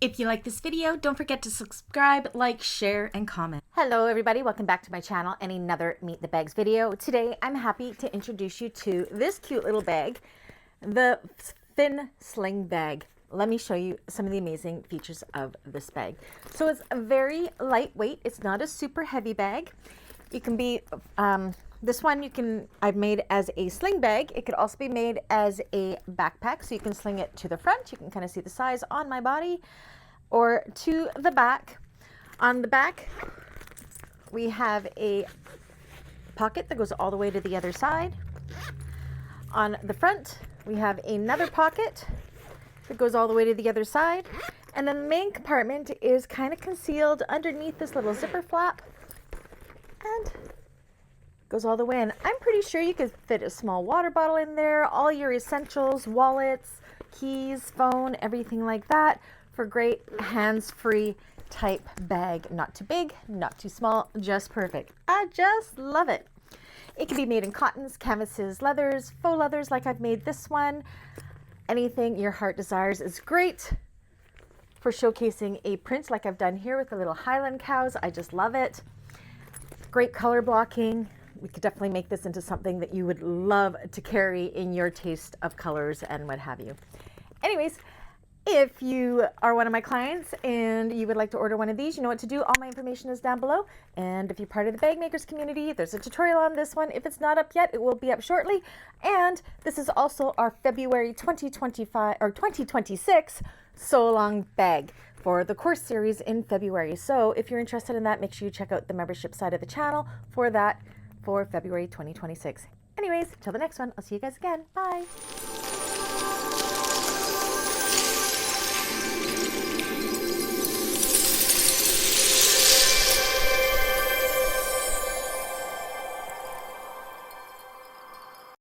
If you like this video, don't forget to subscribe, like, share, and comment. Hello everybody, welcome back to my channel and another Meet the Bags video. Today I'm happy to introduce you to this cute little bag, the thin sling bag. Let me show you some of the amazing features of this bag. So it's a very lightweight, it's not a super heavy bag. You can be, this one I've made as a sling bag. It could also be made as a backpack, so you can sling it to the front. You can kind of see the size on my body, or to the back. On the back, we have a pocket that goes all the way to the other side. On the front, we have another pocket that goes all the way to the other side. And then the main compartment is kind of concealed underneath this little zipper flap and goes all the way in. I'm pretty sure you could fit a small water bottle in there, all your essentials, wallets, keys, phone, everything like that, for great hands-free type bag. Not too big, not too small, just perfect. I just love it. It can be made in cottons, canvases, leathers, faux leathers like I've made this one. Anything your heart desires is great for showcasing a print like I've done here with the little Highland cows. I just love it. Great color blocking. We could definitely make this into something that you would love to carry in your taste of colors and what have you. Anyways, if you are one of my clients and you would like to order one of these, you know what to do. All my information is down below. And if you're part of the bag makers community, there's a tutorial on this one. If it's not up yet, it will be up shortly. And this is also our February 2025 or 2026 So Long bag for the course series in February. So if you're interested in that, make sure you check out the membership side of the channel for that for February 2026. Anyways, till the next one, I'll see you guys again. Bye.